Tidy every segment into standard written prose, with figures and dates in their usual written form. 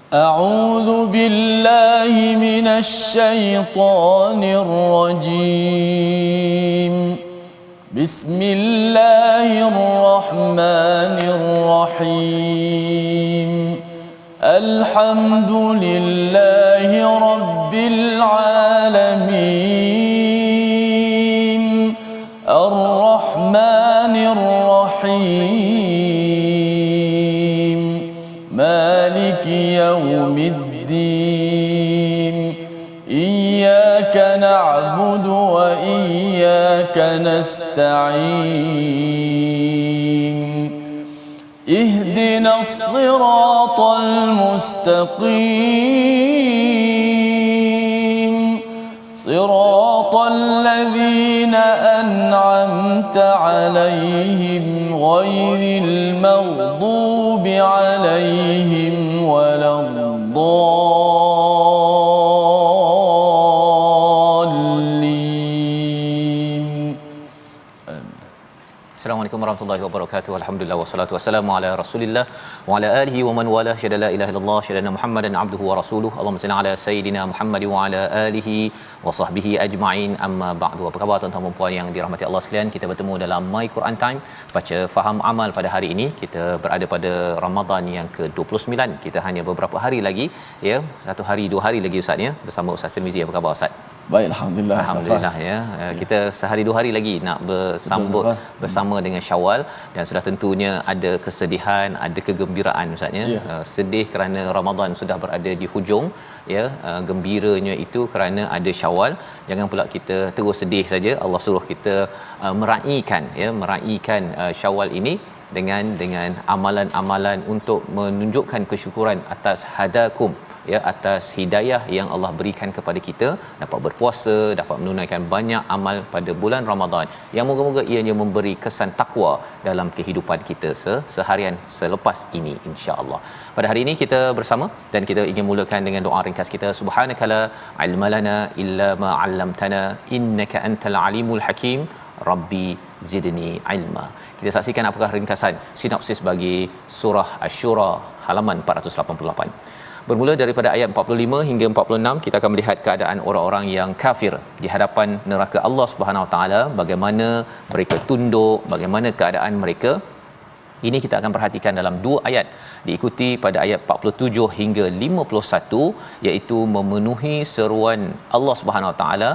أعوذ بالله من الشيطان الرجيم. بسم الله الرحمن الرحيم. الحمد لله رب العالمين الرحمن الرحيم مالك يوم الدين إياك نعبد وإياك نستعين اهدنا الصراط المستقيم صراط الذين أنعمت عليهم غير المغضوب عليهم ولا الضالين. Assalamualaikum warahmatullahi wabarakatuh. Alhamdulillah wassalatu wassalamu ala Rasulillah wa ala alihi wa man wala syada la ilaha illallah syada Muhammadan abduhu wa rasuluhu. Allahumma salli ala sayidina Muhammad wa ala alihi wa sahbihi ajma'in. Amma ba'du. Apa khabar tuan-tuan dan puan yang dirahmati Allah sekalian? Kita bertemu dalam My Quran Time, baca faham amal pada hari ini. Kita berada pada Ramadan yang ke-29. Kita hanya beberapa hari lagi, ya, satu hari dua hari lagi Ustaz, ya, bersama Ustaz Tirmizi. Apa khabar Ustaz? Baik, alhamdulillah. Alhamdulillah, ya. Kita sehari dua hari lagi nak bersambut bersama dengan Syawal, dan sudah tentunya ada kesedihan, ada kegembiraan Ustaz, ya. Sedih kerana Ramadan sudah berada di hujung, ya. Gembiranya itu kerana ada Syawal. Jangan pula kita terus sedih saja. Allah suruh kita meraihkan, ya, meraihkan Syawal ini dengan amalan-amalan untuk menunjukkan kesyukuran atas hadakum, ya, atas hidayah yang Allah berikan kepada kita, dapat berpuasa, dapat menunaikan banyak amal pada bulan Ramadan yang moga-moga ianya memberi kesan takwa dalam kehidupan kita seharian selepas ini, insya-Allah. Pada hari ini kita bersama dan kita ingin mulakan dengan doa ringkas kita. Subhanakala ilmalana illa ma 'allamtana innaka antal alimul hakim rabbi zidni ilma. Kita saksikan apakah ringkasan sinopsis bagi surah Asy-Syura halaman 488. Bermula daripada ayat 45 hingga 46, kita akan melihat keadaan orang-orang yang kafir di hadapan neraka Allah Subhanahu Wa Taala, bagaimana mereka tunduk, bagaimana keadaan mereka. Ini kita akan perhatikan dalam dua ayat, diikuti pada ayat 47 hingga 51, iaitu memenuhi seruan Allah Subhanahu Wa Taala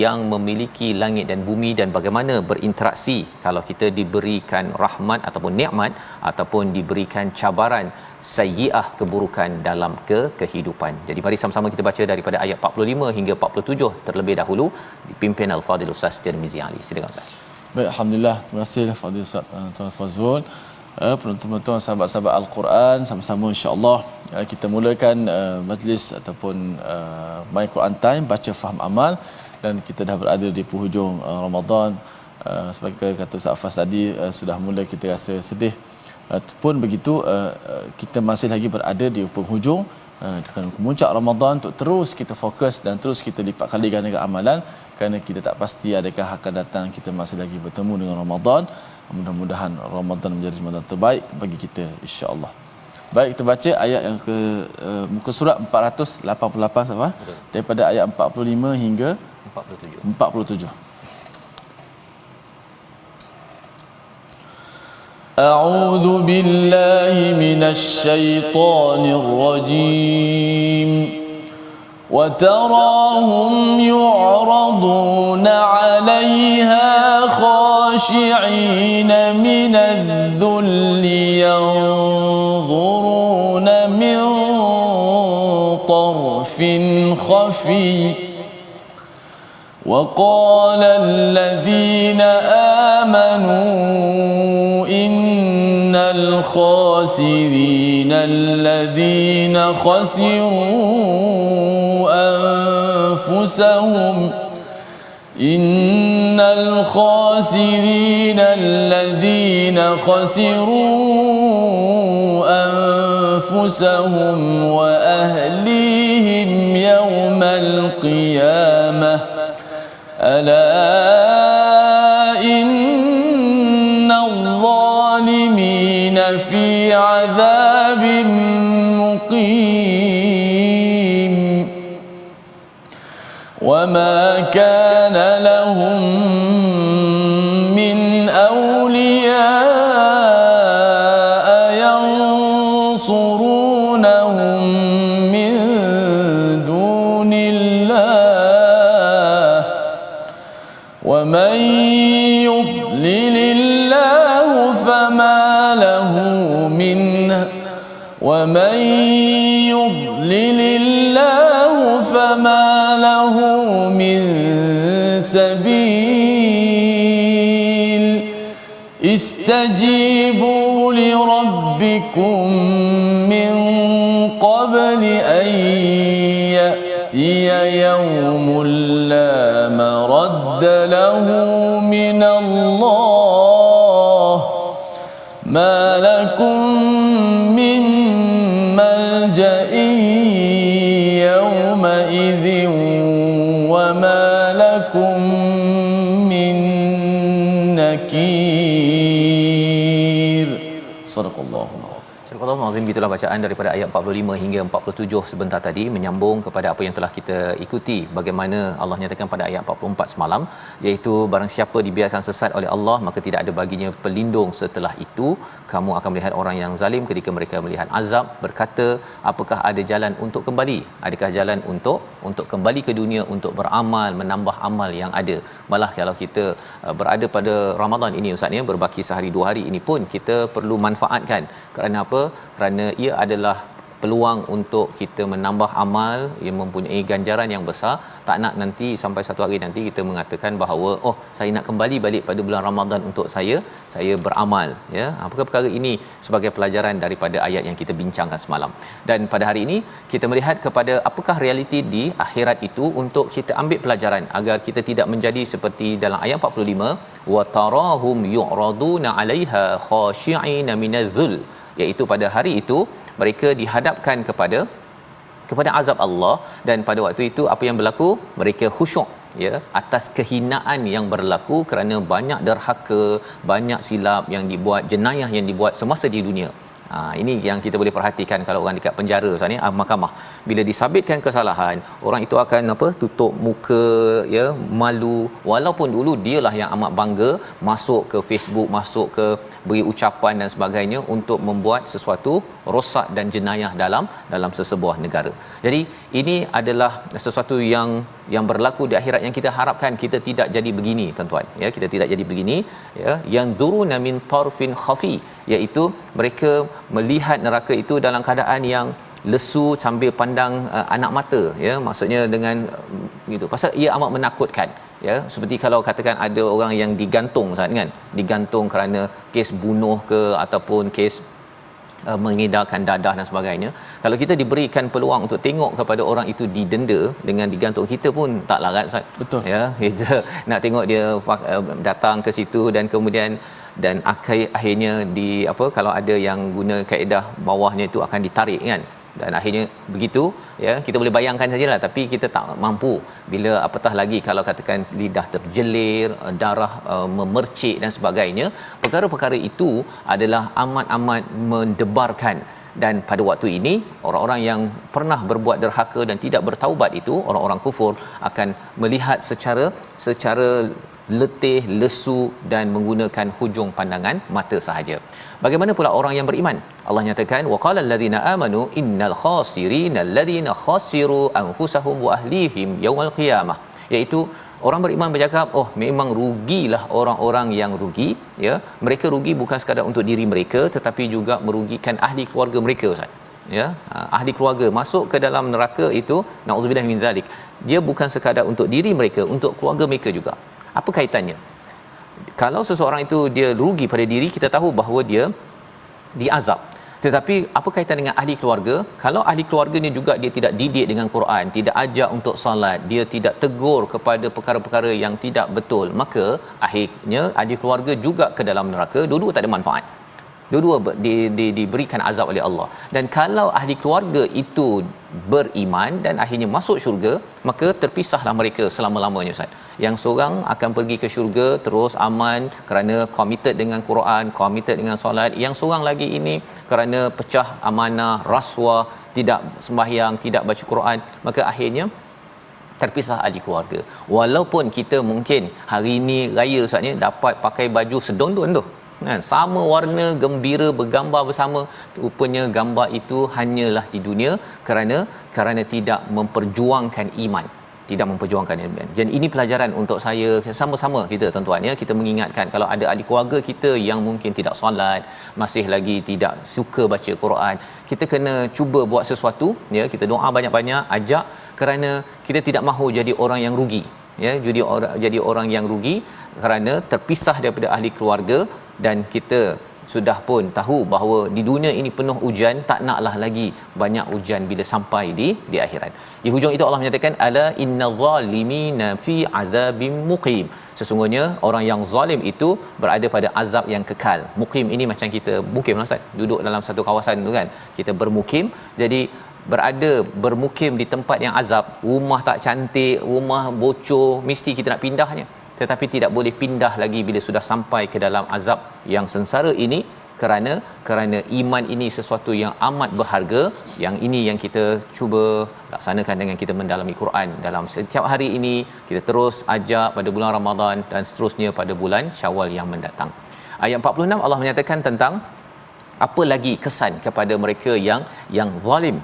yang memiliki langit dan bumi, dan bagaimana berinteraksi kalau kita diberikan rahmat ataupun nikmat, ataupun diberikan cabaran sayyi'ah, keburukan dalam kehidupan. Jadi mari sama-sama kita baca daripada ayat 45 hingga 47 terlebih dahulu, dipimpin Al-Fadhil Ustaz Tirmizi Ali. Silakan Ustaz. Baik, alhamdulillah. Terima kasih Fadil Ustaz Tuan Fazrul. Penonton-penonton sahabat-sahabat Al-Quran, sama-sama insya-Allah kita mulakan majlis ataupun My Quran Time, baca faham amal, dan kita dah berada di penghujung Ramadan. Sebagai kata Ustaz Faz tadi, sudah mula kita rasa sedih. Pun begitu, kita masih lagi berada di penghujung dengan kemuncak Ramadan, untuk terus kita fokus dan terus kita lipat kali ganda amalan, kerana kita tak pasti adakah akan datang kita masih lagi bertemu dengan Ramadan. Mudah-mudahan Ramadan menjadi Ramadan terbaik bagi kita, insya-Allah. Baik, kita baca ayat yang ke muka surat 488 sama, daripada ayat 45 hingga 47. A'udzu billahi minasy syaithanir rajim. وتراهم يعرضون عليها خاشعين من الذل ينظرون من طرف خفي وقال الذين آمنوا إن الخاسرين الذين خسروا أنفسهم إن الخاسرين الذين خسروا أنفسهم وأهليهم يوم القيامة ألا إن الظالمين في عذاب مقيم وما كان لهم من أولياء ينصرونهم من دون الله ومن يضلل الله فما له من ومن يضلل الله فما له من سبيل استجيبوا لربكم من قبل أن يأتي يوم لا مرد له من الله ما لكم من ملجأ يومئذ وما لكم من نكير صدق الله Surah Al-Azim, gitulah bacaan daripada ayat 45 hingga 47 sebentar tadi, menyambung kepada apa yang telah kita ikuti, bagaimana Allah nyatakan pada ayat 44 semalam, iaitu barang siapa dibiarkan sesat oleh Allah maka tidak ada baginya pelindung setelah itu. Kamu akan melihat orang yang zalim ketika mereka melihat azab berkata, apakah ada jalan untuk kembali? Adakah jalan untuk kembali ke dunia untuk beramal, menambah amal yang ada? Malah kalau kita berada pada Ramadan ini Ustaz ya, berbaki sehari 2 hari ini pun kita perlu manfaatkan. Kerana apa? Kerana ia adalah peluang untuk kita menambah amal yang mempunyai ganjaran yang besar. Tak nak nanti sampai satu hari nanti kita mengatakan bahawa saya nak kembali balik pada bulan Ramadan untuk saya beramal ya. Perkara ini sebagai pelajaran daripada ayat yang kita bincangkan semalam. Dan pada hari ini kita melihat kepada apakah realiti di akhirat itu untuk kita ambil pelajaran agar kita tidak menjadi seperti dalam ayat 45, wa tarahum yu'raduna 'alaiha khashi'ina minadh-dhul, iaitu pada hari itu mereka dihadapkan kepada azab Allah, dan pada waktu itu apa yang berlaku? Mereka khusyuk ya atas kehinaan yang berlaku kerana banyak derhaka, banyak silap yang dibuat, jenayah yang dibuat semasa di dunia. Ini yang kita boleh perhatikan kalau orang dekat penjara Ustaz ni, mahkamah bila disabitkan kesalahan, orang itu akan tutup muka ya, malu, walaupun dulu dialah yang amat bangga masuk ke Facebook, masuk ke beri ucapan dan sebagainya untuk membuat sesuatu rosak dan jenayah dalam sesebuah negara. Jadi ini adalah sesuatu yang berlaku di akhirat yang kita harapkan kita tidak jadi begini tuan-tuan ya, kita tidak jadi begini ya. Yang dzuruna min tarfin khafi, iaitu mereka melihat neraka itu dalam keadaan yang lesu sambil pandang anak mata ya, maksudnya dengan gitu, pasal ia amat menakutkan ya. Seperti kalau katakan ada orang yang digantung kan, digantung kerana kes bunuh ke ataupun kes mengedarkan dadah dan sebagainya. Kalau kita diberikan peluang untuk tengok kepada orang itu didenda dengan digantung, kita pun tak larat Ustaz. Betul ya, kita nak tengok dia datang ke situ dan kemudian dan akhirnya kalau ada yang guna kaedah bawahnya itu akan ditarik kan, dan akhirnya begitu ya, kita boleh bayangkan sajalah, tapi kita tak mampu bila apatah lagi kalau katakan lidah terjelir, darah memercik dan sebagainya. Perkara-perkara itu adalah amat-amat mendebarkan. Dan pada waktu ini orang-orang yang pernah berbuat derhaka dan tidak bertaubat itu, orang-orang kufur, akan melihat secara letih, lesu dan menggunakan hujung pandangan mata sahaja. Bagaimana pula orang yang beriman? Allah nyatakan, wa qala allazina amanu innal khasirina allazina khasiru anfusahum wa ahlihim yaumal qiyamah, iaitu orang beriman bercakap, memang rugilah orang-orang yang rugi ya. Mereka rugi bukan sekadar untuk diri mereka tetapi juga merugikan ahli keluarga mereka Ustaz ya. Ahli keluarga masuk ke dalam neraka itu, naudzubillah min zalik, dia bukan sekadar untuk diri mereka, untuk keluarga mereka juga. Apa kaitannya? Kalau seseorang itu dia rugi pada diri, kita tahu bahawa dia diazab. Tetapi apa kaitan dengan ahli keluarga? Kalau ahli keluarganya juga dia tidak didik dengan Quran, tidak ajak untuk solat, dia tidak tegur kepada perkara-perkara yang tidak betul, maka akhirnya ahli keluarga juga ke dalam neraka. Dua-dua tak ada manfaat. Dua-dua diberikan azab oleh Allah. Dan kalau ahli keluarga itu beriman dan akhirnya masuk syurga, maka terpisahlah mereka selama-lamanya Ustaz. Yang seorang akan pergi ke syurga terus aman kerana committed dengan Quran, committed dengan solat. Yang seorang lagi ini kerana pecah amanah, rasuah, tidak sembahyang, tidak baca Quran, maka akhirnya terpisah ahli keluarga. Walaupun kita mungkin hari ini raya Ustaznya dapat pakai baju sedondon tu kan, sama warna, gembira, bergambar bersama, rupanya gambar itu hanyalah di dunia kerana tidak memperjuangkan iman, tidak memperjuangkan iman. Dan ini pelajaran untuk saya, sama-sama kita tuan-tuan ya, kita mengingatkan kalau ada ahli keluarga kita yang mungkin tidak solat, masih lagi tidak suka baca Quran, kita kena cuba buat sesuatu ya, kita doa banyak-banyak, ajak, kerana kita tidak mahu jadi orang yang rugi ya, jadi orang yang rugi kerana terpisah daripada ahli keluarga. Dan kita sudah pun tahu bahawa di dunia ini penuh ujian, tak naklah lagi banyak ujian bila sampai di akhirat. Di hujung itu Allah menyatakan ala innadh-dhalimina fi adzabim muqim. Sesungguhnya orang yang zalim itu berada pada azab yang kekal. Muqim ini macam kita mukim Ustaz, duduk dalam satu kawasan tu kan, kita bermukim. Jadi bermukim di tempat yang azab, rumah tak cantik, rumah bocor, mesti kita nak pindahnya, tetapi tidak boleh pindah lagi bila sudah sampai ke dalam azab yang sengsara ini, kerana iman ini sesuatu yang amat berharga. Yang ini yang kita cuba laksanakan dengan kita mendalami Quran dalam setiap hari ini. Kita terus ajak pada bulan Ramadan dan seterusnya pada bulan Syawal yang mendatang. Ayat 46 Allah menyatakan tentang apa lagi kesan kepada mereka yang zalim.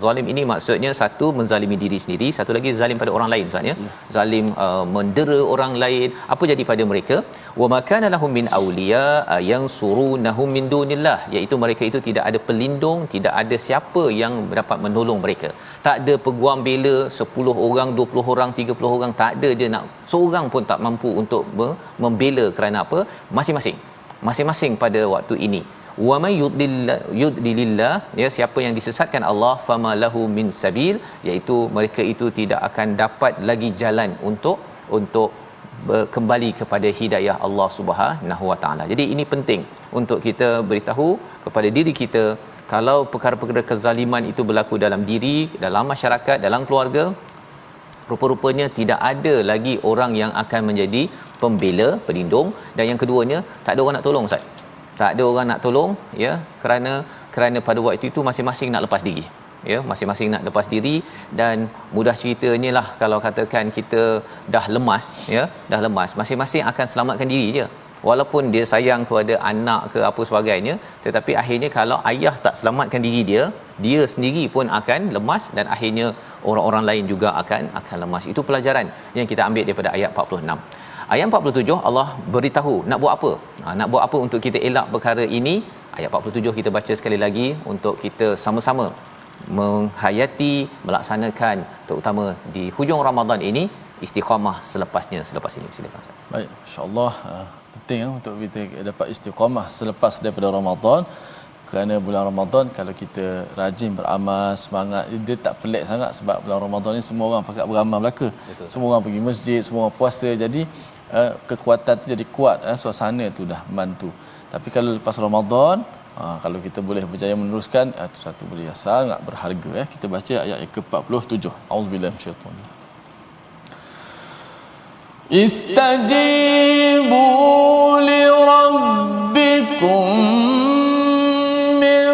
Zalim ini maksudnya satu menzalimi diri sendiri, satu lagi zalim pada orang lain Ustaz ya. Zalim mendera orang lain. Apa jadi pada mereka? Wa makana lahum min awliya yansurunahum min dunillah, iaitu mereka itu tidak ada pelindung, tidak ada siapa yang dapat menolong mereka. Tak ada peguam bela 10 orang, 20 orang, 30 orang, tak ada, dia nak seorang pun tak mampu untuk membela. Kerana apa? Masing-masing pada waktu ini. Wa may yudlilillah, ya, siapa yang disesatkan Allah, fama lahu min sabil, iaitu mereka itu tidak akan dapat lagi jalan untuk kembali kepada hidayah Allah Subhanahu Wa Taala. Jadi ini penting untuk kita beritahu kepada diri kita, kalau perkara-perkara kezaliman itu berlaku dalam diri, dalam masyarakat, dalam keluarga, rupa-rupanya tidak ada lagi orang yang akan menjadi pembela, pelindung. Dan yang keduanya, tak ada orang nak tolong Ustaz. Tak ada orang nak tolong ya, kerana pada waktu itu masing-masing nak lepas diri ya, masing-masing nak lepas diri. Dan mudah ceritanya lah, kalau katakan kita dah lemas ya, dah lemas, masing-masing akan selamatkan diri je, walaupun dia sayang kepada anak ke apa sebagainya, tetapi akhirnya kalau ayah tak selamatkan diri dia sendiri pun akan lemas, dan akhirnya orang-orang lain juga akan lemas. Itu pelajaran yang kita ambil daripada ayat 46. Ayat 47 Allah beritahu nak buat apa. Nak buat apa untuk kita elak perkara ini. Ayat 47 kita baca sekali lagi untuk kita sama-sama menghayati, melaksanakan, terutama di hujung Ramadan ini, istiqamah selepas ini. Silakan Ustaz. Baik, insya-Allah penting untuk kita dapat istiqamah selepas daripada Ramadan. Kerana bulan Ramadan kalau kita rajin beramal, semangat, dia tak pelik sangat, sebab bulan Ramadan ni semua orang pakat beramal belaka. Betul. Semua orang pergi masjid, semua orang puasa. Jadi kekuatan tu jadi kuat, suasana tu dah membantu. Tapi kalau lepas Ramadan, kalau kita boleh berjaya meneruskan, itu satu benda yang sangat berharga. Kita baca ayat yang ke-47. Auzubillahi minasyaitanir rajim. Istajibu li rabbikum min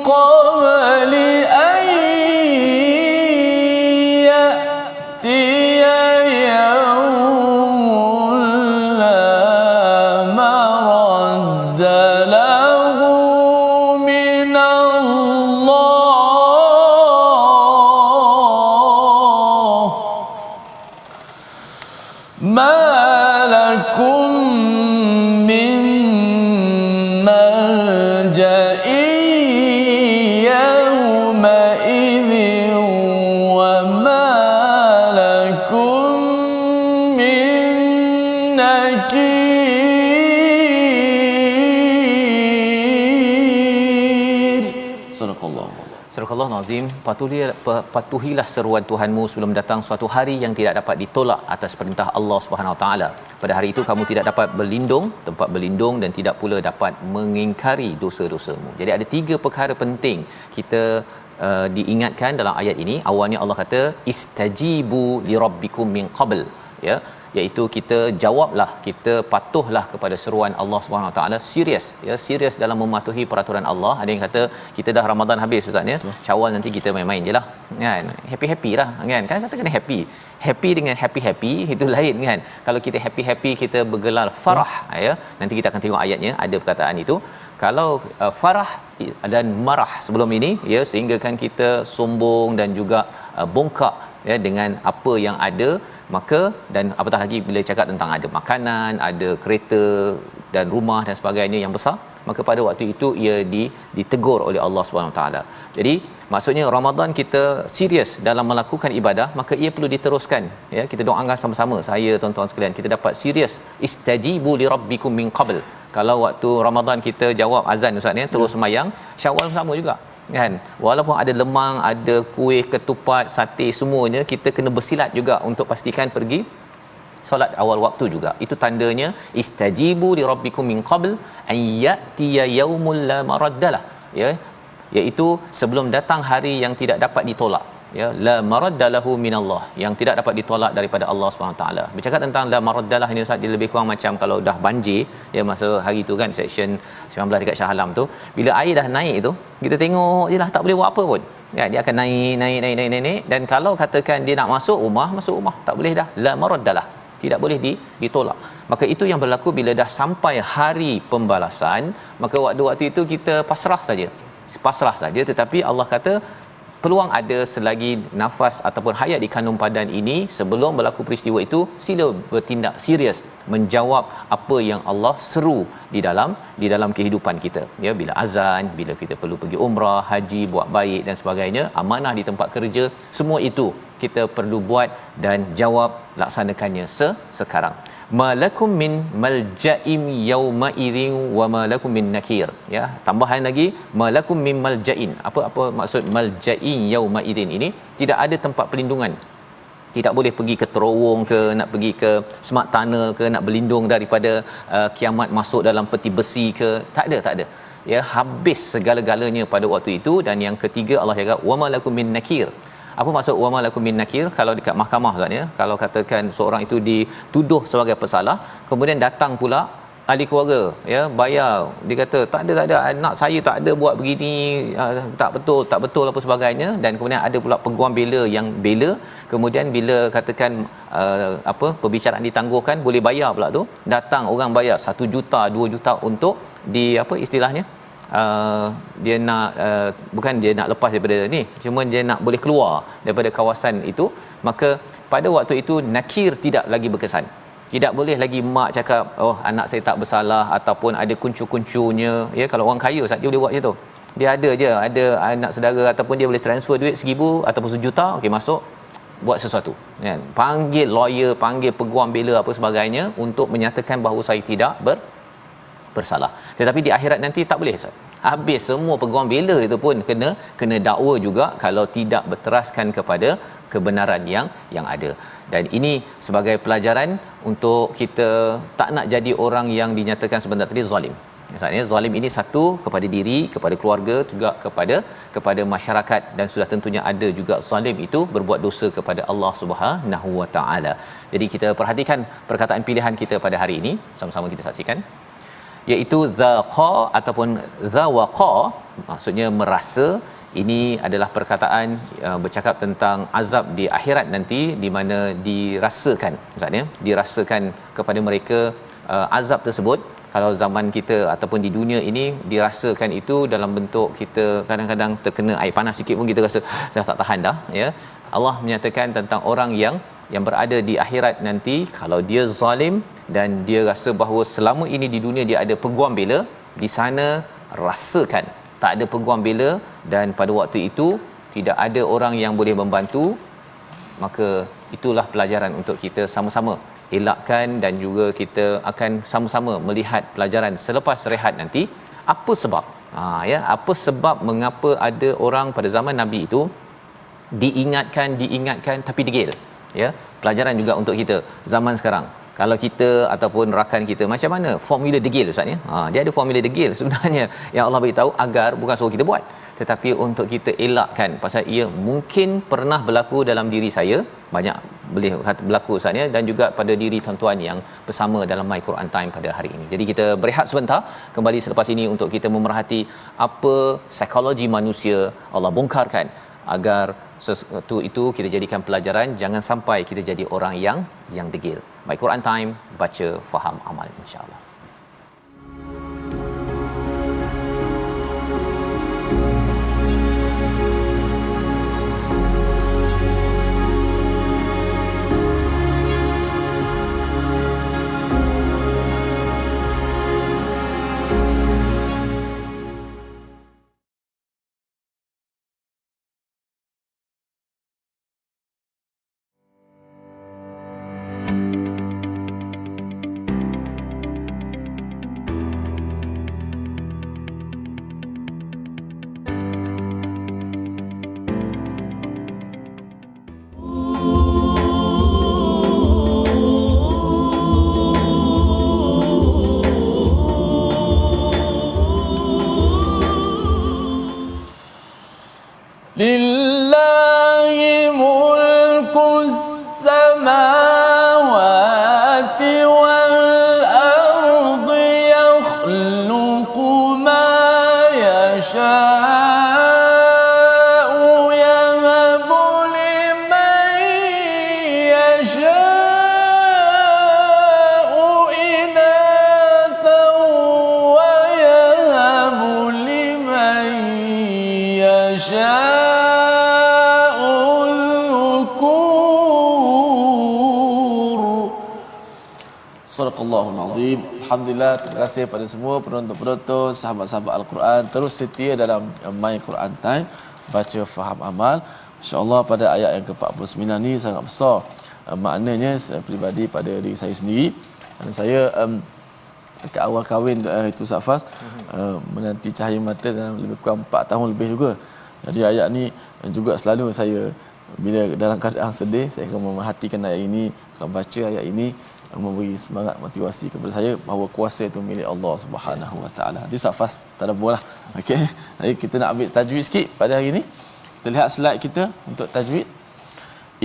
qabli an ya'tiya yawmun la maradda lahu min Allah ma lakum min malja'in yawma idhin wa ma lakum min nakir. Sadaqallah. Surah Nazim. Patuhilah seruan Tuhanmu sebelum datang suatu hari yang tidak dapat ditolak atas perintah Allah Subhanahu Wa Taala. Pada hari itu kamu tidak dapat berlindung, tempat berlindung, dan tidak pula dapat mengingkari dosa-dosamu. Jadi ada 3 perkara penting kita diingatkan dalam ayat ini. Awalnya Allah kata istajibu li rabbikum min qabl, ya. iaitu kita jawablah, kita patuhlah kepada seruan Allah Subhanahu Wa Taala, serius ya, serius dalam mematuhi peraturan Allah. Ada yang kata kita dah Ramadan habis ustaz ya, Syawal nanti kita main-main jelah kan, happy lah kan kata kena happy dengan happy itu lain kan. Kalau kita happy kita bergelar farah ya, nanti kita akan tengok ayatnya ada perkataan itu. Kalau farah dan marah sebelum ini ya, sehingga kan kita sombong dan juga bongkak ya dengan apa yang ada, maka dan apatah lagi bila cakap tentang ada makanan, ada kereta dan rumah dan sebagainya yang besar, maka pada waktu itu ia ditegur oleh Allah Subhanahu taala. Jadi maksudnya Ramadan kita serius dalam melakukan ibadah, maka ia perlu diteruskan ya. Kita doakan sama-sama, saya tuan-tuan sekalian, kita dapat serius. Istajibu li rabbikum min qabl. Kalau waktu Ramadan kita jawab azan ustaz ni terus sembahyang, Syawal sama juga kan. Walaupun ada lemang, ada kuih, ketupat, sate, semuanya kita kena bersilat juga untuk pastikan pergi solat awal waktu juga. Itu tandanya istajibu li rabbikum min qabl an ya'tiya yaumul la maraddalah ya, iaitu sebelum datang hari yang tidak dapat ditolak ya, la maraddalahu minallah, yang tidak dapat ditolak daripada Allah Subhanahu taala. Bercakap tentang la maraddalah ini ustaz, dia lebih kurang macam kalau dah banjir ya, masa hari tu kan section 19 dekat Shah Alam tu, bila air dah naik tu kita tengok jelah, tak boleh buat apa pun ya, dia akan naik, dan kalau katakan dia nak masuk rumah tak boleh dah, la maraddalah, tidak boleh ditolak. Maka itu yang berlaku bila dah sampai hari pembalasan, maka waktu itu kita pasrah saja. Tetapi Allah kata peluang ada selagi nafas ataupun hayat di kandung padan ini, sebelum berlaku peristiwa itu sila bertindak serius menjawab apa yang Allah seru di dalam kehidupan kita ya, bila azan, bila kita perlu pergi umrah, haji, buat baik dan sebagainya, amanah di tempat kerja, semua itu kita perlu buat dan jawab, laksanakannya sekarang. Malakum min malja'im yauma idzin wa malakum min nakir ya, tambahan lagi malakum min malja'in. Apa maksud malja'in yauma idzin ini? Tidak ada tempat perlindungan, tidak boleh pergi ke terowong ke, nak pergi ke smart tunnel ke, nak berlindung daripada kiamat masuk dalam peti besi ke, tak ada ya, habis segala-galanya pada waktu itu. Dan yang ketiga Allah cakap wa malakum min nakir. Apa maksud wa malakum min nakir? Kalau dekat mahkamah katanya, kalau katakan seorang itu dituduh sebagai pesalah, kemudian datang pula ahli keluarga ya, bayar, dia kata tak ada anak saya tak ada buat begini, tak betul apa sebagainya, dan kemudian ada pula peguam bela yang bela, kemudian bila katakan perbicaraan ditangguhkan, boleh bayar pula tu, datang orang bayar 1 juta 2 juta untuk istilahnya dia nak bukan dia nak lepas daripada ni, cuma dia nak boleh keluar daripada kawasan itu. Maka pada waktu itu nakir tidak lagi berkesan. Tidak boleh lagi mak cakap oh anak saya tak bersalah, ataupun ada kuncu-kuncunya ya. Kalau orang kaya Ustaz, dia boleh buat macam tu, dia ada anak saudara, ataupun dia boleh transfer duit 1,000 ataupun 1 juta, okey masuk buat sesuatu kan, panggil lawyer, panggil peguam bela apa sebagainya untuk menyatakan bahawa saya tidak bersalah. Tetapi di akhirat nanti tak boleh Ustaz. Habis semua peguam bela itu pun kena dakwa juga kalau tidak berteraskan kepada kebenaran yang ada. Dan ini sebagai pelajaran untuk kita tak nak jadi orang yang dinyatakan sebentar tadi zalim. Maksudnya zalim ini satu kepada diri, kepada keluarga, juga kepada masyarakat, dan sudah tentunya ada juga zalim itu berbuat dosa kepada Allah Subhanahu Wa Taala. Jadi kita perhatikan perkataan pilihan kita pada hari ini, sama-sama kita saksikan, iaitu zaqa ataupun zawaqa, maksudnya merasa. Ini adalah perkataan bercakap tentang azab di akhirat nanti, di mana dirasakan, maksudnya dirasakan kepada mereka azab tersebut. Kalau zaman kita ataupun di dunia ini dirasakan itu dalam bentuk kita kadang-kadang terkena air panas sikit pun kita rasa dah tak tahan dah ya. Allah menyatakan tentang orang yang berada di akhirat nanti, kalau dia zalim dan dia rasa bahawa selama ini di dunia dia ada peguam bela, di sana rasakan tak ada peguam bela, dan pada waktu itu tidak ada orang yang boleh membantu. Maka itulah pelajaran untuk kita sama-sama elakkan, dan juga kita akan sama-sama melihat pelajaran selepas rehat nanti. Apa sebab apa sebab mengapa ada orang pada zaman Nabi itu diingatkan tapi degil ya. Pelajaran juga untuk kita zaman sekarang, kalau kita ataupun rakan kita macam mana formula degil Ustaz ya. Dia ada formula degil sebenarnya yang Allah beritahu agar bukan suruh kita buat tetapi untuk kita elakkan pasal ia mungkin pernah berlaku dalam diri saya, banyak boleh berlaku Ustaz ya, dan juga pada diri tuan-tuan yang bersama dalam My Quran Time pada hari ini. Jadi kita berehat sebentar, kembali selepas ini untuk kita memerhati apa psikologi manusia Allah bongkarkan agar sesuatu itu kita jadikan pelajaran, jangan sampai kita jadi orang yang degil. My Quran Time, baca, faham, amal, insya-Allah. لله ملك السماوات والأرض يخلق ما يشاء يهب لمن يشاء إناثا ويهب لمن يشاء Sadaqallahul Azim. Alhamdulillah, terima kasih pada semua penonton-penonton, sahabat-sahabat Al-Quran terus setia dalam My Quran Time, baca, faham, amal. Insya-Allah pada ayat yang ke-49 ni sangat besar maknanya saya peribadi pada diri saya sendiri. Dan saya dekat awal kahwin itu Safas menanti cahaya mata dalam lebih kurang 4 tahun lebih juga. Jadi ayat ni juga selalu saya bila dalam keadaan sedih saya akan memerhatikan ayat ini, akan baca ayat ini, memberi semangat motivasi kepada saya bahawa kuasa itu milik Allah Subhanahu Wa Taala. Itu Safas tadabbur lah. Okey. Jadi kita nak ambil tajwid sikit pada hari ini. Kita lihat slide kita untuk tajwid.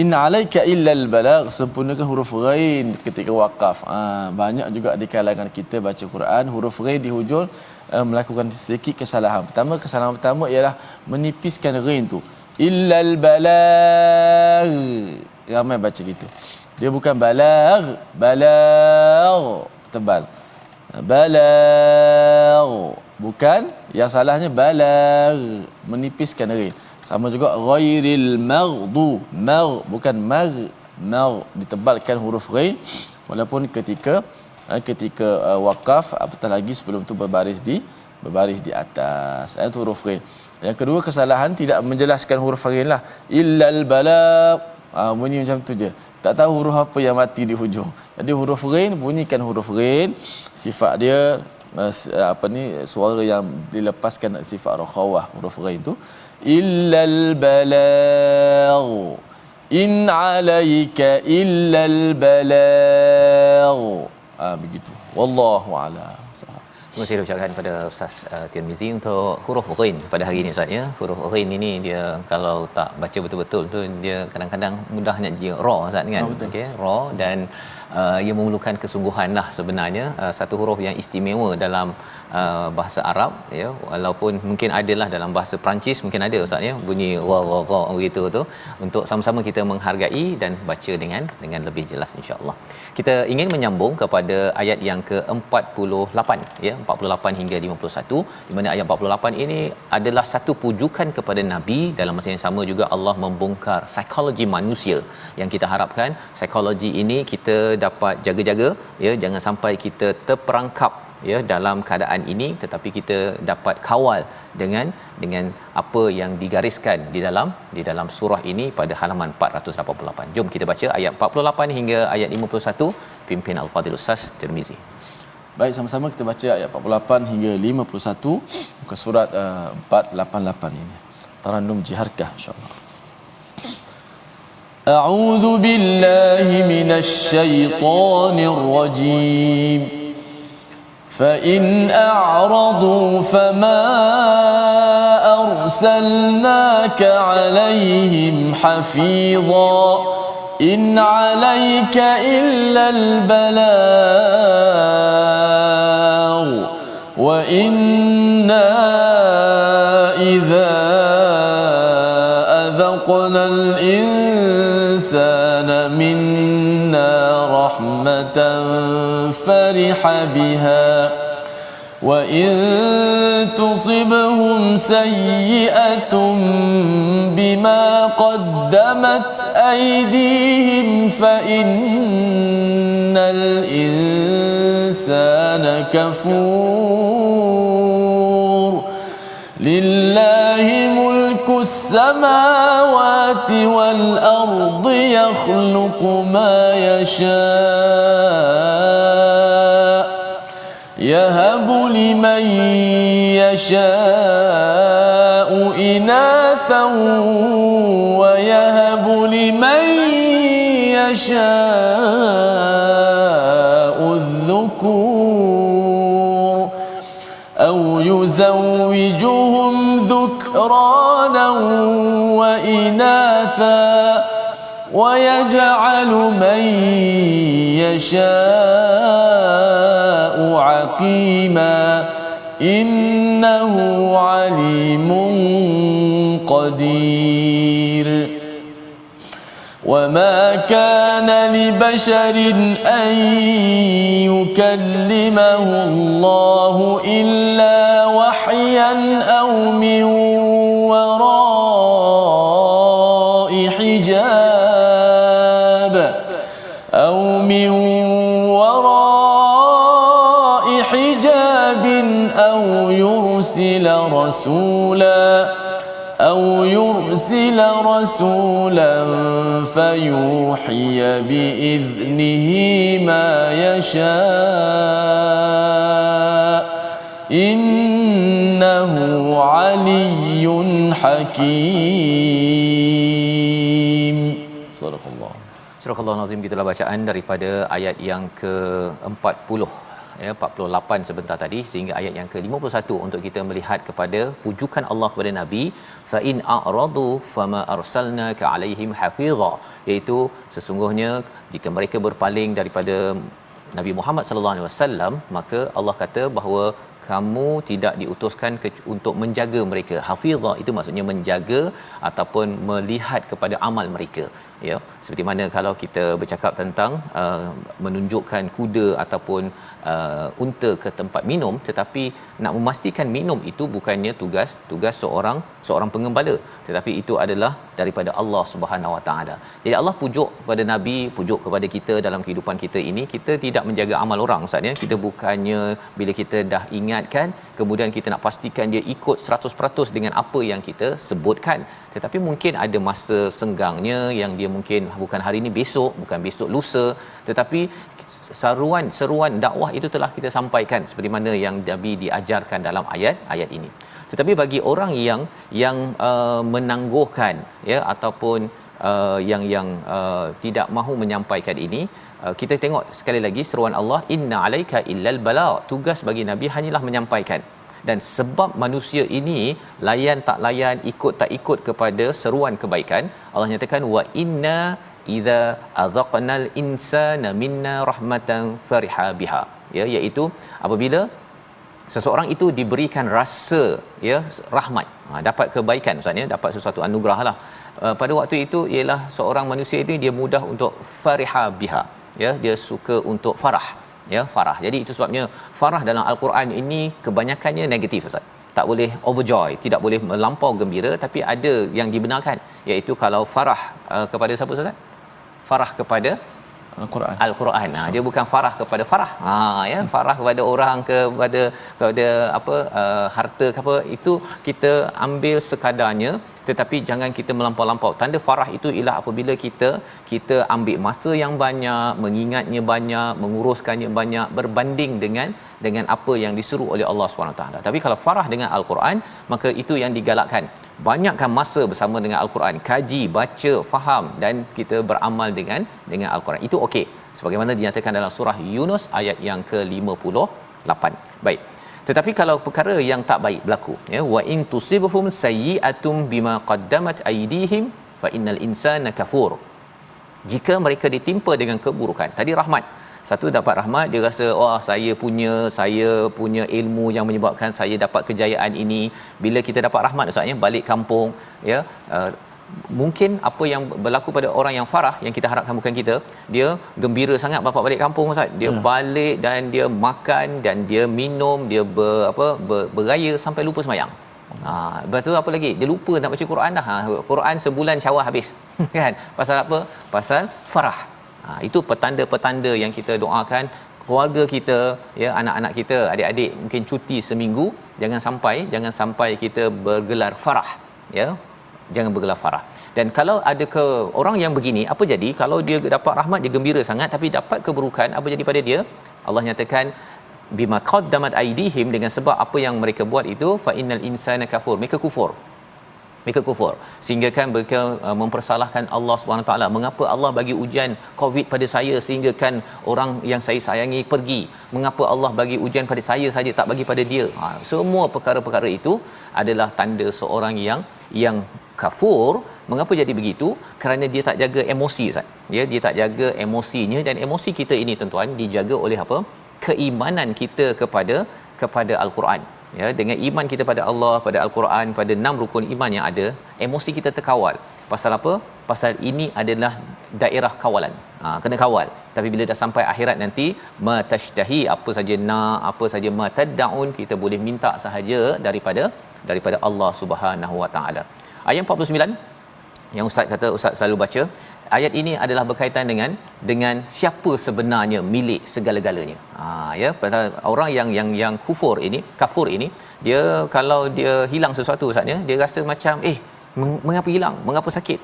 Inna alaika illal balagh, sempurnakan huruf ghain ketika waqaf. Banyak juga di kalangan kita baca Quran huruf ghain di hujung melakukan sedikit kesalahan. Kesalahan pertama ialah menipiskan ghain tu. Illal balagh. Ramai baca gitu. Dia bukan balagh, balagh tebal. Balagh bukan, yang salahnya balagh, menipiskan ghain. Sama juga ghairil maghdu, bukan mar, ditebalkan huruf ghain walaupun ketika waqaf, apatah lagi sebelum tu berbaris di atas. Itu huruf ghain. Yang kedua kesalahan tidak menjelaskan huruf ghain lah. Illal balagh, bunyi macam tu je. Tak tahu huruf apa yang mati di hujung. Jadi huruf ghain, bunyikan huruf ghain. Sifat dia suara yang dilepaskan sifat rakhawah huruf ghain tu. Illal balagh. In alayka illal balagh. Begitu. Wallahu a'lam. Terima kasih ucapkan pada Ustaz Tirmizi untuk huruf ghain pada hari ini Ustaz ya. Huruf ghain ini dia kalau tak baca betul-betul tu dia kadang-kadang mudahnya dia ra Ustaz kan. Okey, ra dan ia memerlukan kesungguhanlah sebenarnya. Satu huruf yang istimewa dalam bahasa Arab ya, walaupun mungkin adalah dalam bahasa Perancis mungkin ada Ustaz ya, bunyi ra begitu tu, untuk sama-sama kita menghargai dan baca dengan lebih jelas insya-Allah. Kita ingin menyambung kepada ayat yang ke-48 ya, 48 hingga 51, di mana ayat 48 ini adalah satu pujukan kepada Nabi. Dalam masa yang sama juga Allah membongkar psikologi manusia yang kita harapkan psikologi ini kita dapat jaga-jaga ya, jangan sampai kita terperangkap ya dalam keadaan ini, tetapi kita dapat kawal dengan apa yang digariskan di dalam surah ini pada halaman 488. Jom kita baca ayat 48 hingga ayat 51, pimpin Al-Fadhil Ustaz Tirmizi. Baik, sama-sama kita baca ayat 48 hingga 51 muka surat 488 ini. Tarannum jiharkah insya-Allah. أعوذ بالله من الشيطان الرجيم فإن أعرضوا فما أرسلناك عليهم حفيظا إن عليك إلا البلاغ وإنا إذا أذقنا الإنسان منا رحمة فرح بها وإن تصبهم سيئة بما قدمت أيديهم فإن الإنسان كفور لله ملك السماوات والأرض يخلق ما يشاء يهب لمن يشاء إناثا ويهب لمن يشاء الذكور أو يزوجهم ذكرانا وإناثا ويجعل من يشاء عقيما إنه عليم قدير وما كان لبشر أن يكلمه الله إلا وحيا أو من وراء حجاب أو يرسل رسولا فيوحي بإذنه ما يشاء إنه علي حكيم. صدق الله. Surah Al-Nazim, gitulah bacaan daripada ayat yang ke-40 ya, 48 sebentar tadi sehingga ayat yang ke-51 untuk kita melihat kepada pujukan Allah kepada Nabi, fa in a'radu fama arsalnaka alaihim hafiza, iaitu sesungguhnya jika mereka berpaling daripada Nabi Muhammad sallallahu alaihi wasallam, maka Allah kata bahawa kamu tidak diutuskan untuk menjaga mereka. Hafizah itu maksudnya menjaga ataupun melihat kepada amal mereka, ya. Seperti mana kalau kita bercakap tentang menunjukkan kuda ataupun unta ke tempat minum, tetapi nak memastikan minum itu bukannya tugas seorang pengembala, tetapi itu adalah daripada Allah Subhanahu Wa Taala. Jadi Allah pujuk kepada Nabi, pujuk kepada kita dalam kehidupan kita ini, kita tidak menjaga amal orang, maksudnya kita bukannya bila kita dah ingatkan kemudian kita nak pastikan dia ikut 100% dengan apa yang kita sebutkan, tetapi mungkin ada masa senggangnya yang dia mungkin bukan hari ini, bukan besok lusa, tetapi seruan dakwah itu telah kita sampaikan seperti mana yang Nabi diajarkan dalam ayat ini. Tetapi bagi orang yang menangguhkan, ya, ataupun yang tidak mahu menyampaikan ini, kita tengok sekali lagi seruan Allah, inna alaika illal bala, tugas bagi Nabi hanyalah menyampaikan. Dan sebab manusia ini layan tak layan, ikut tak ikut kepada seruan kebaikan, Allah nyatakan wa inna idza adzaqnal insana minna rahmatan fariha biha, ya, iaitu apabila seseorang itu diberikan rasa, ya, rahmat, dapat kebaikan, maksudnya dapat sesuatu anugerah lah, pada waktu itu ialah seorang manusia itu dia mudah untuk fariha biha, ya, dia suka untuk farah, ya, farah. Jadi itu sebabnya farah dalam al-Quran ini kebanyakannya negatif, Ustaz. Tak boleh overjoy, tidak boleh melampau gembira, tapi ada yang dibenarkan, iaitu kalau farah kepada siapa, Ustaz? Farah kepada Al-Quran. Dia bukan farah kepada farah. Ya, farah kepada orang, kepada apa, harta ke apa, itu kita ambil sekadarnya, tetapi jangan kita melampau-lampau. Tanda farah itu ialah apabila kita ambil masa yang banyak, mengingatnya banyak, menguruskannya banyak, berbanding dengan apa yang disuruh oleh Allah SWT. Tapi kalau farah dengan Al-Quran, maka itu yang digalakkan. banyakkan masa bersama dengan al-Quran, kaji, baca, faham dan kita beramal dengan al-Quran. Itu okey. Sebagaimana dinyatakan dalam surah Yunus ayat yang ke-58. Baik. Tetapi kalau perkara yang tak baik berlaku, ya, wa in tusibhum sayyi'atum bima qaddamat aydihim fa innal insana kafur. Jika mereka ditimpa dengan keburukan, tadi rahmat, satu dapat rahmat, dia rasa wah saya punya ilmu yang menyebabkan saya dapat kejayaan ini. Bila kita dapat rahmat ustaz, ya, balik kampung, ya, mungkin apa yang berlaku pada orang yang farah, yang kita harapkan bukan kita, dia gembira sangat bapa balik kampung ustaz, dia balik dan dia makan dan dia minum, dia beraya sampai lupa sembahyang. Betul, apa lagi, dia lupa nak baca Quran dah. Quran sebulan Syawal habis kan, pasal apa? Pasal farah. Itu petanda-petanda yang kita doakan keluarga kita, ya, anak-anak kita, adik-adik mungkin cuti seminggu, jangan sampai kita bergelar farah, ya, jangan bergelar farah. Dan kalau ada ke orang yang begini, apa jadi kalau dia dapat rahmat, dia gembira sangat, tapi dapat keburukan, apa jadi pada dia? Allah nyatakan bima qaddamat aydihim, dengan sebab apa yang mereka buat itu, fa innal insana kafur, mereka kufur, sehingga kan mereka mempersalahkan Allah Subhanahu taala. Mengapa Allah bagi ujian Covid pada saya sehingga kan orang yang saya sayangi pergi? Mengapa Allah bagi ujian pada saya saja, tak bagi pada dia? Semua perkara-perkara itu adalah tanda seorang yang kafur. Mengapa jadi begitu? Kerana dia tak jaga emosi Ustaz. Dia tak jaga emosinya, dan emosi kita ini tuan-tuan dijaga oleh apa? Keimanan kita kepada al-Quran. Ya, dengan iman kita pada Allah, pada al-Quran, pada 6 rukun iman yang ada, emosi kita terkawal. Pasal apa? Pasal ini adalah daerah kawalan. Kena kawal. Tapi bila dah sampai akhirat nanti, matashtahi, apa saja nak, apa saja mataddaun, kita boleh minta sahaja daripada Allah Subhanahu Wa Taala. Ayat 49 yang ustaz kata, ustaz selalu baca, ayat ini adalah berkaitan dengan siapa sebenarnya milik segala-galanya. Ya, pasal orang yang kafur ini, dia kalau dia hilang sesuatu ustaz, dia rasa macam mengapa hilang, mengapa sakit,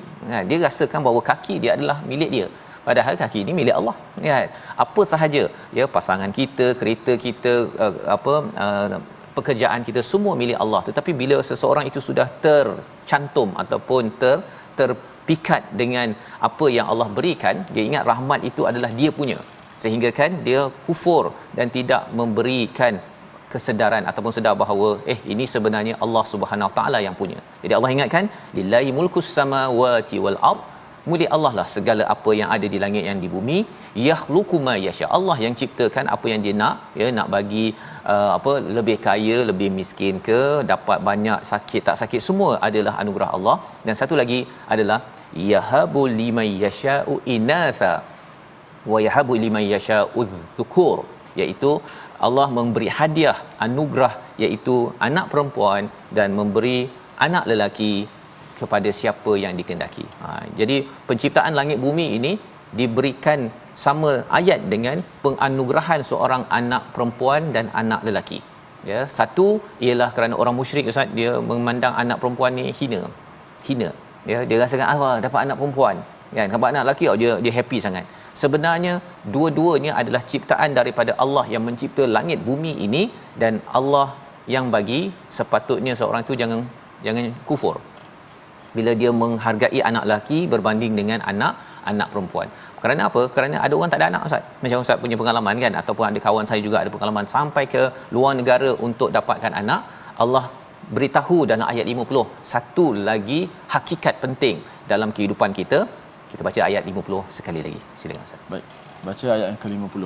dia rasakan bahawa kaki dia adalah milik dia, padahal kaki ini milik Allah, ya. Apa sahaja, ya, pasangan kita, kereta kita, pekerjaan kita, semua milik Allah. Tetapi bila seseorang itu sudah tercantum ataupun terpikat dengan apa yang Allah berikan, dia ingat rahmat itu adalah dia punya, sehingga kan dia kufur dan tidak memberikan kesedaran ataupun sedar bahawa ini sebenarnya Allah Subhanahu taala yang punya. Jadi Allah ingatkan, lillahi mulkus samawati wal ard, milik Allah lah segala apa yang ada di langit yang di bumi. Yakhluqu ma yasha, Allah yang ciptakan apa yang dia nak, ya, nak bagi lebih kaya, lebih miskin ke, dapat banyak, sakit tak sakit, semua adalah anugerah Allah. Dan satu lagi adalah yahabu liman yasha'u inatha wa yahabu liman yasha'u dhukur, iaitu Allah memberi hadiah anugerah, iaitu anak perempuan, dan memberi anak lelaki kepada siapa yang dikehendaki. Jadi penciptaan langit bumi ini diberikan sama ayat dengan penganugerahan seorang anak perempuan dan anak lelaki. Ya, satu ialah kerana orang musyrik ustaz, dia memandang anak perempuan ni hina. Ya, dia rasakan dapat anak perempuan, kan, dapat anak lelaki, dia happy sangat. Sebenarnya dua-duanya adalah ciptaan daripada Allah yang mencipta langit bumi ini, dan Allah yang bagi. Sepatutnya seorang itu jangan kufur bila dia menghargai anak lelaki berbanding dengan anak perempuan. Kerana apa? Kerana ada orang tak ada anak ustaz. Macam ustaz punya pengalaman kan, ataupun ada kawan saya juga ada pengalaman sampai ke luar negara untuk dapatkan anak. Allah beritahu dalam ayat 50 satu lagi hakikat penting dalam kehidupan kita. Kita baca ayat 50 sekali lagi. Silakan ustaz. Baik, baca ayat yang ke-50.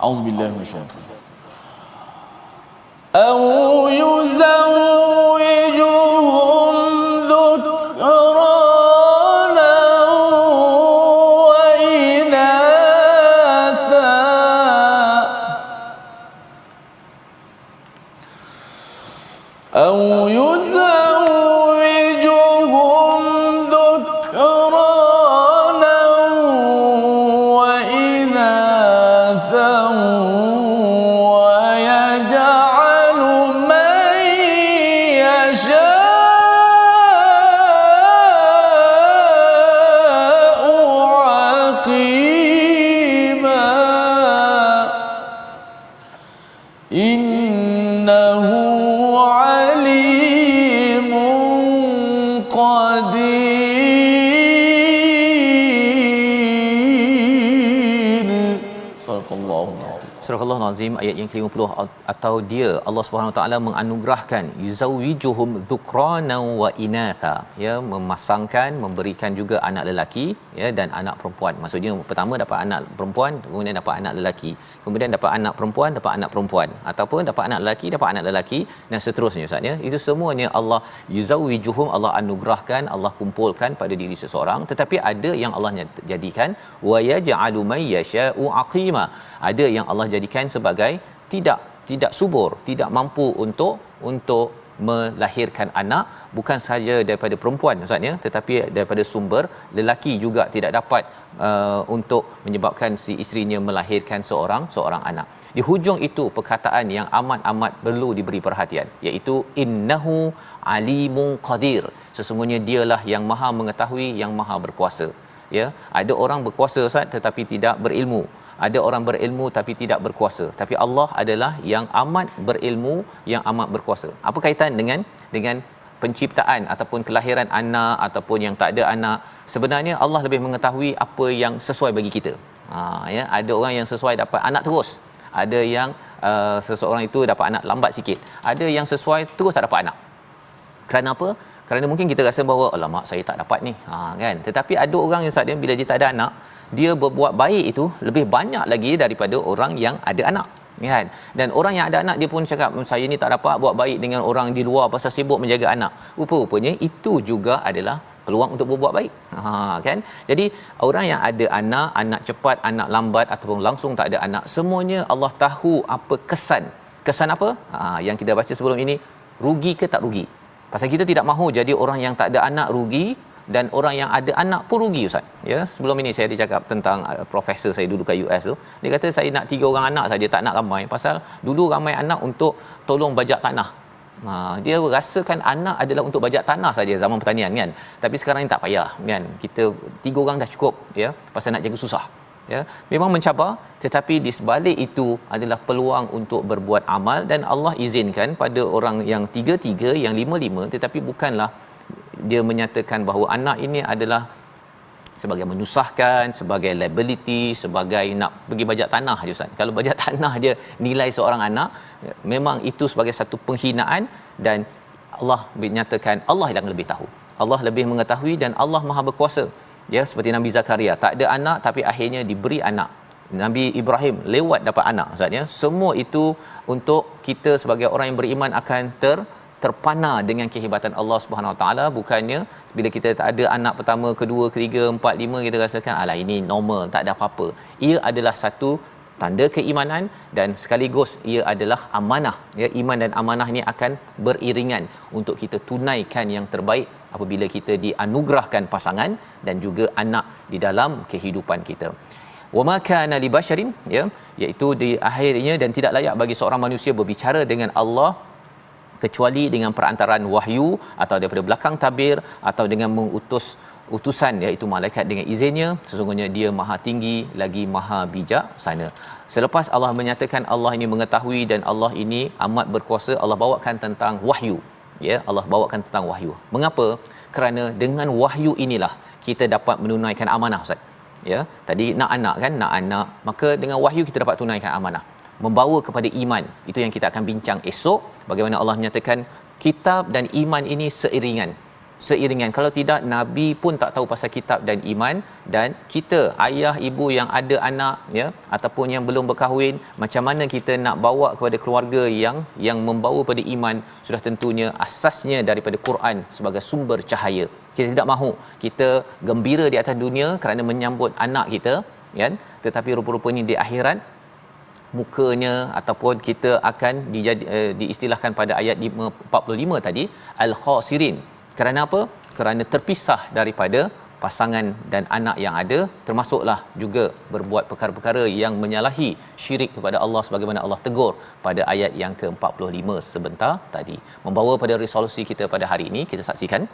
A'udzubillahi minasyaitanir rajim. أو يزوجهم ذكرانا وإناثا أو يزوجهم ذكرانا وإناثا إنه عليم surah Al-Azim ayat yang ke-50, atau dia Allah Subhanahu Wa Taala menganugerahkan yuzawijuhum dhukrana wa inatha, ya, memasangkan, memberikan juga anak lelaki, ya, dan anak perempuan. Maksudnya pertama dapat anak perempuan, kemudian dapat anak lelaki, kemudian dapat anak perempuan, dapat anak perempuan, ataupun dapat anak lelaki, dapat anak lelaki, dan seterusnya Ustaz, ya. Itu semuanya Allah yuzawijuhum, Allah anugerahkan, Allah kumpulkan pada diri seseorang. Tetapi ada yang Allah jadikan wa yaj'alu may yasha'u aqima, ada yang Allah jadikan sebagai tidak subur, tidak mampu untuk melahirkan anak, bukan sahaja daripada perempuan Ustaz, ya, tetapi daripada sumber lelaki juga tidak dapat untuk menyebabkan si isterinya melahirkan seorang anak. Di hujung itu perkataan yang amat perlu diberi perhatian, iaitu innahu alimun qadir, sesungguhnya dialah yang maha mengetahui, yang maha berkuasa, ya. Ada orang berkuasa Ustaz tetapi tidak berilmu, ada orang berilmu tapi tidak berkuasa, tapi Allah adalah yang amat berilmu, yang amat berkuasa. Apa kaitan dengan penciptaan ataupun kelahiran anak ataupun yang tak ada anak? Sebenarnya Allah lebih mengetahui apa yang sesuai bagi kita. Ya, ada orang yang sesuai dapat anak terus, ada yang seseorang itu dapat anak lambat sikit, ada yang sesuai terus tak dapat anak. Kerana apa? Kerana mungkin kita rasa bahawa alamak saya tak dapat ni, kan. Tetapi ada orang yang saat bila dia tak ada anak, dia berbuat baik itu lebih banyak lagi daripada orang yang ada anak, kan. Dan orang yang ada anak dia pun cakap saya ni tak dapat buat baik dengan orang di luar pasal sibuk menjaga anak. Rupa-rupanya itu juga adalah peluang untuk berbuat baik, kan. Jadi orang yang ada anak cepat, anak lambat ataupun langsung tak ada anak, semuanya Allah tahu apa kesan apa yang kita baca sebelum ini, rugi ke tak rugi. Pasal kita tidak mahu jadi orang yang tak ada anak rugi dan orang yang ada anak pun rugi Ustaz, ya. Sebelum ini saya ada cakap tentang profesor saya dulu kat US tu, dia kata saya nak 3 orang anak saja, tak nak ramai, pasal dulu ramai anak untuk tolong bajak tanah. Dia rasakan anak adalah untuk bajak tanah saja zaman pertanian, kan. Tapi sekarang ni tak payah, kan. Kita 3 orang dah cukup, ya, pasal nak jaga susah, ya. Memang mencabar, tetapi di sebalik itu adalah peluang untuk berbuat amal, dan Allah izinkan pada orang yang 3-3, yang 5-5, tetapi bukanlah dia menyatakan bahawa anak ini adalah sebagai menyusahkan, sebagai liability, sebagai nak pergi bajak tanah je Ustaz. Kalau bajak tanah je nilai seorang anak, memang itu sebagai satu penghinaan, dan Allah menyatakan Allah yang lebih tahu, Allah lebih mengetahui, dan Allah Maha berkuasa, ya. Seperti Nabi Zakaria tak ada anak tapi akhirnya diberi anak, Nabi Ibrahim lewat dapat anak Ustaz, ya. Semua itu untuk kita sebagai orang yang beriman akan terpana dengan kehebatan Allah Subhanahu Wa Taala. Bukannya bila kita tak ada anak pertama, kedua, ketiga, empat, lima, kita rasakan alah ini normal, tak ada apa-apa. Ia adalah satu tanda keimanan, dan sekaligus ia adalah amanah, ya. Iman dan amanah ini akan beriringan untuk kita tunaikan yang terbaik apabila kita dianugerahkan pasangan dan juga anak di dalam kehidupan kita. Wama kana li basharin, ya, iaitu di akhirnya, dan tidak layak bagi seorang manusia berbicara dengan Allah kecuali dengan perantaraan wahyu atau daripada belakang tabir atau dengan mengutus utusan, iaitu malaikat dengan izinnya. Sesungguhnya dia maha tinggi lagi maha bijaksana. Selepas Allah menyatakan Allah ini mengetahui dan Allah ini amat berkuasa, Allah bawakan tentang wahyu, ya. Allah bawakan tentang wahyu. Mengapa? Kerana dengan wahyu inilah kita dapat menunaikan amanah Ustaz, ya. Tadi nak anak, kan, nak anak, maka dengan wahyu kita dapat tunaikan amanah, membawa kepada iman. Itu yang kita akan bincang esok, bagaimana Allah menyatakan kitab dan iman ini seiringan. Kalau tidak, Nabi pun tak tahu pasal kitab dan iman. Dan kita, ayah ibu yang ada anak, ya, ataupun yang belum berkahwin, macam mana kita nak bawa kepada keluarga yang membawa pada iman? Sudah tentunya asasnya daripada Quran sebagai sumber cahaya. Kita tidak mahu kita gembira di atas dunia kerana menyambut anak kita, kan, tetapi rupa-rupanya di akhirat mukanya ataupun kita akan diistilahkan pada ayat 45 tadi al-khasirin. Kerana apa? Kerana terpisah daripada pasangan dan anak yang ada, termasuklah juga berbuat perkara-perkara yang menyalahi syirik kepada Allah sebagaimana Allah tegur pada ayat yang ke-45 sebentar tadi. Membawa pada resolusi kita pada hari ini, kita saksikan.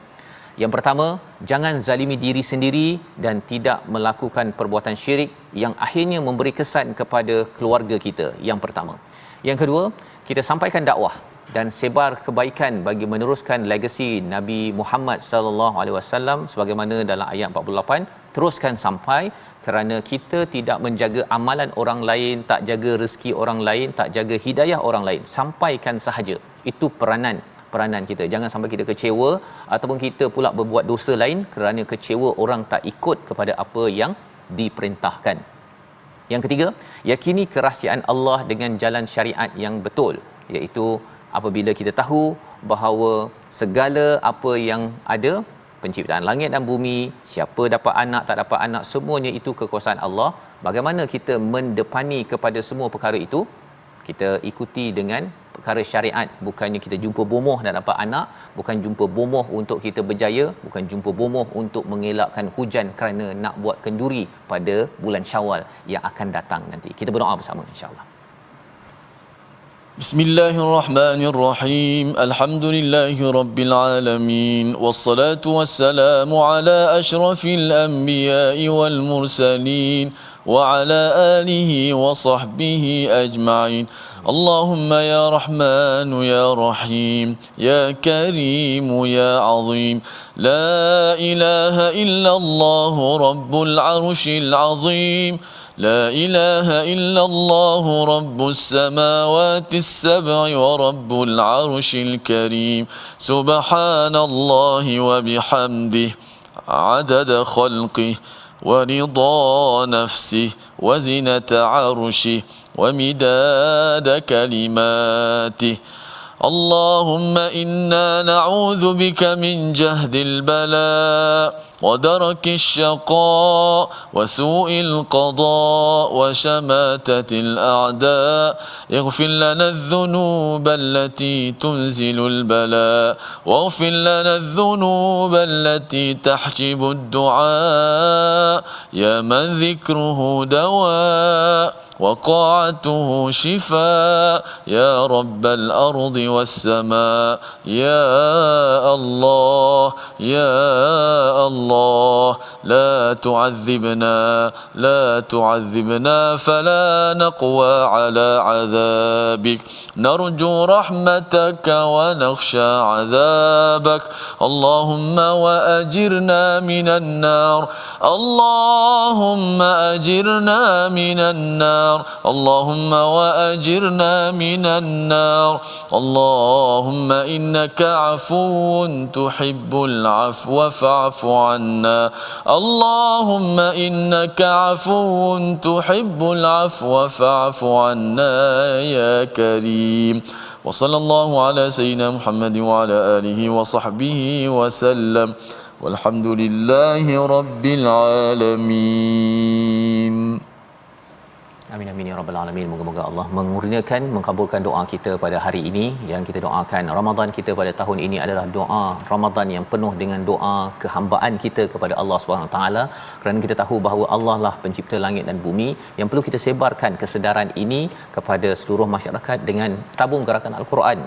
Yang pertama, jangan zalimi diri sendiri dan tidak melakukan perbuatan syirik yang akhirnya memberi kesan kepada keluarga kita. Yang pertama. Yang kedua, kita sampaikan dakwah, dan sebar kebaikan bagi meneruskan legasi Nabi Muhammad sallallahu alaihi wasallam sebagaimana dalam ayat 48, teruskan sampai, kerana kita tidak menjaga amalan orang lain, tak jaga rezeki orang lain, tak jaga hidayah orang lain, sampaikan sahaja. Itu peranan kita. Jangan sampai kita kecewa ataupun kita pula berbuat dosa lain kerana kecewa orang tak ikut kepada apa yang diperintahkan. Yang ketiga, yakini kerahsiaan Allah dengan jalan syariat yang betul, iaitu apabila kita tahu bahawa segala apa yang ada, penciptaan langit dan bumi, siapa dapat anak tak dapat anak, semuanya itu kekuasaan Allah. Bagaimana kita mendepani kepada semua perkara itu? Kita ikuti dengan perkara syariat. Bukannya kita jumpa bomoh dan dapat anak, bukan jumpa bomoh untuk kita berjaya, bukan jumpa bomoh untuk mengelakkan hujan kerana nak buat kenduri pada bulan Syawal yang akan datang nanti. Kita berdoa bersama insya-Allah. Bismillahirrahmanirrahim. Alhamdulillahi rabbil alamin. Wassalatu wassalamu ala asyrafil anbiya'i wal mursalin wa ala alihi wa sahbihi ajma'in. Allahumma ya Rahman ya Rahim ya Karim ya Azim. La ilaha illallah rabbul arshil azim. لا إله إلا الله رب السماوات السبع ورب العرش الكريم. سبحان الله وبحمده عدد خلقه ورضا نفسه وزنة عرشه ومداد كلماته. اللهم إنا نعوذ بك من جهد البلاء ودرك الشقاء وسوء القضاء وشماتة الأعداء. اغفر لنا الذنوب التي تنزل البلاء، واغفر لنا الذنوب التي تحجب الدعاء، يا من ذكره دواء وقاعته شفاء، يا رب الأرض والسماء. يا الله يا الله لا تعذبنا لا تعذبنا فلا نقوى على عذابك. نرجو رحمتك ونخشى عذابك. اللهم وأجرنا من النار، اللهم أجرنا من النار، اللهم وأجرنا من النار. اللهم إنك عفو تحب العفو فاعف عنا. اللهم إنك عفو تحب العفو فاعف عنا يا كريم. وصلى الله على سيدنا محمد وعلى آله وصحبه وسلم، والحمد لله رب العالمين. Amin amin ya rabbal alamin. Moga-moga Allah mengurniakan, mengabulkan doa kita pada hari ini. Yang kita doakan Ramadan kita pada tahun ini adalah doa Ramadan yang penuh dengan doa kehambaan kita kepada Allah Subhanahu taala, kerana kita tahu bahawa Allah lah pencipta langit dan bumi. Yang perlu kita sebarkan kesedaran ini kepada seluruh masyarakat dengan tabung gerakan Al-Quran.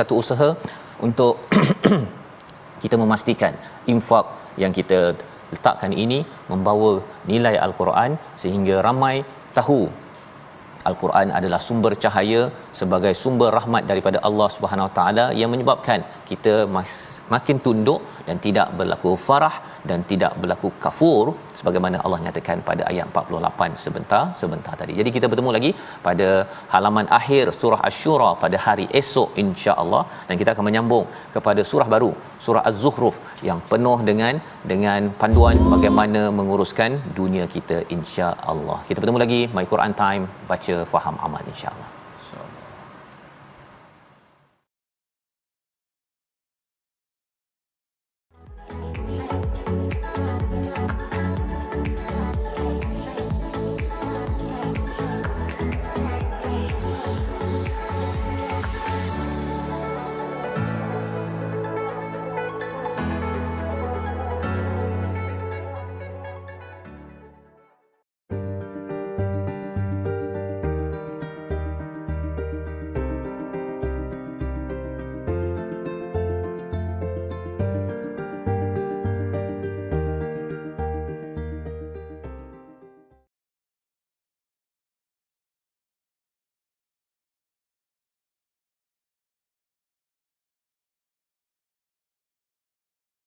Satu usaha untuk kita memastikan infak yang kita letakkan ini membawa nilai Al-Quran sehingga ramai tahu Al-Quran adalah sumber cahaya sebagai sumber rahmat daripada Allah Subhanahu Wa Taala yang menyebabkan kita makin tunduk dan tidak berlaku farah dan tidak berlaku kafur sebagaimana Allah nyatakan pada ayat 48 sebentar tadi. Jadi kita bertemu lagi pada halaman akhir surah Asy-Syura pada hari esok insya-Allah, dan kita akan menyambung kepada surah baru, surah Az-Zukhruf yang penuh dengan panduan bagaimana menguruskan dunia kita insya-Allah. Kita bertemu lagi My Quran Time, baca faham amal insya-Allah.